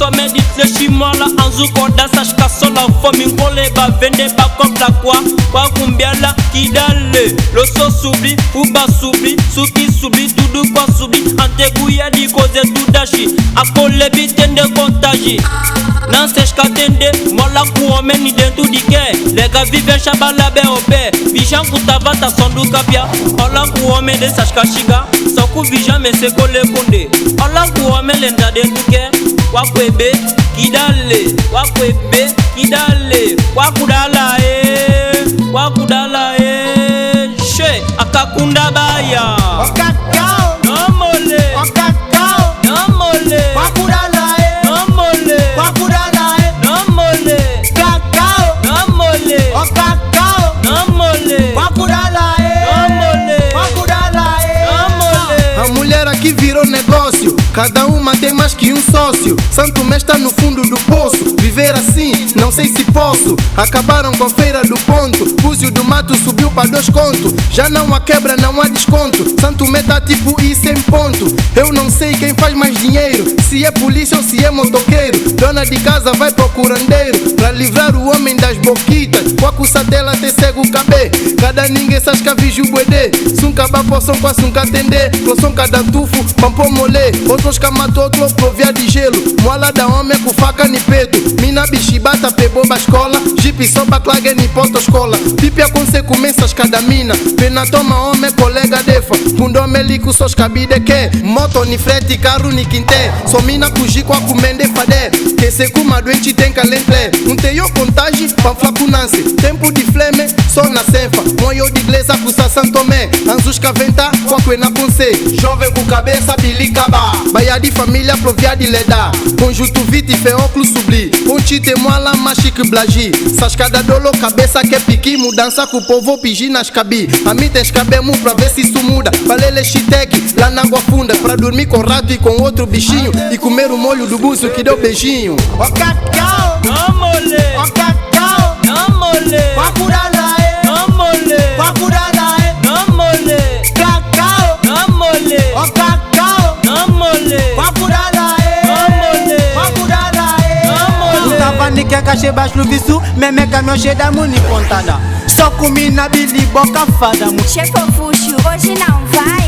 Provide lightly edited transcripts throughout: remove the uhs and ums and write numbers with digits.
sommet dit le chimois la anzu koda sache kasola fomi ngole ba vende ba comme la kwa kumbiala kidale lo so subli uba subli suki subli dudu kwa subli anteguya di koze tudashi akole bitende kontaji nan sèche katende mola kuome ni dentu dike lega vive shabala be obe bijan kutavata sonduka pia ola kuome de sache kashiga soku bijan me se kole konde ola kuome lenda dentuke wakwebe kidale wakwebe kidale wakudala she akakunda baya Okakao nomole Okakao nomole Wakudala nomole Wakudala nomole Kakao nomole Okakao nomole Wakudala nomole Wakudala nomole. A mulher aqui virou negócio, cada uma tem mais que um sócio. Santo Mestre está no fundo do poço. Viver assim, não sei se posso. Acabaram com a feira do ponto. Búzio do mato subiu para 2 contos. Já não há quebra, não há desconto. Santo Mestre tá tipo isso em ponto. Eu não sei quem faz mais dinheiro, se é polícia ou se é motoqueiro. Dona de casa vai pro curandeiro pra livrar o homem das boquitas. Com a cuça dela te cego cabê. Cada ninguém sasca viju buedê. Sunca bapoção com a sunca atender. Cloção cada tufo, pampom molê. Outros camatou, outro provia de gelo. Moala da homem com faca ni peito. Mina bichibata peboba escola. Jeep soba clague ni poto escola. Pipia com seco mensas cada mina. Pena toma homem colega defa. Kundome liku sos cabide que. Moto ni frete, carro ni quinte. Só mina cuji com a comende fade. Que seco doente tem calentre. Teio contagem, panfla kunanse. Tempo de fleme, só na senfa. Moio de igreja custa Santo Tomé. Anjos caventa, quaque na ponce. Jovem com cabeça, bilicaba. Baia de família, provia de leda. Conjuntivite, feóculo subli. Ponchite, moala, machique, blagi. Sascada dolo, cabeça que piqui. Mudança com o povo, pigi nas cabi. A mim tem escabemo pra ver se isso muda. Valele chiteque, lá na água funda. Pra dormir com rato e com outro bichinho. E comer o molho do búzio que deu beijinho. Okakao Nomole Okakao nomole Wakudala nomole Wakudala nomole Kakao nomole Okakao nomole Wakudala nomole Wakudala nomole. Tava ni keka sheba shluvisu Meme caminhão cheda muni pontada Só comi na bili boca fada mu Chefofuxo, hoje não vai.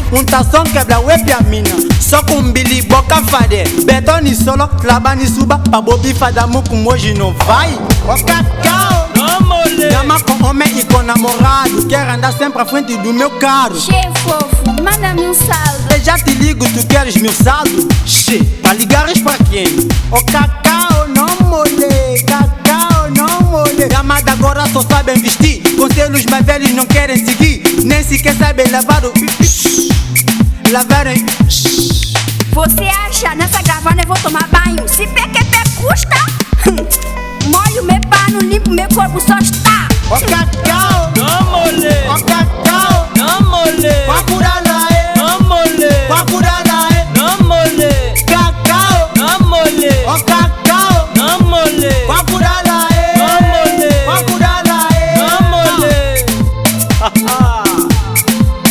Som quebra web a mina Só com bili boca fade Betoni solo, labani suba Pa bobi fada mu com hoje não vai Okakao Nomole Dama com homem e com namorado Quer andar sempre à frente do meu carro Chefofo, manda-me um saldo. Eu já te ligo, tu queres meu saldo? Che, pra ligares pra quem? O cacau não mole, cacau não mole. Gamada agora só sabem vestir. Conselhos mais velhos não querem seguir. Nem sequer sabem lavar o... Lavarem... Você acha? Nessa gravana eu vou tomar banho. Se PQP custa, molho meu pano, limpo meu corpo, só está. O cacau, nomole o cacau, nomole wakudala nomole wakudala nomole cacau, nomole o cacau, nomole wakudala nomole nomole.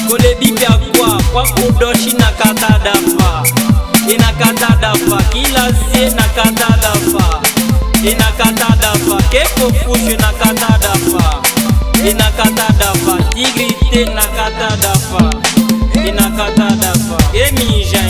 Kole bibi akwa kwa kudoshi na kata dafa. Inakata dafa kila sie na kata dafa. Inakata dafa keko fushi na kata dafa. Inakata dafa tigrite na kata dafa. Inakata dafa emija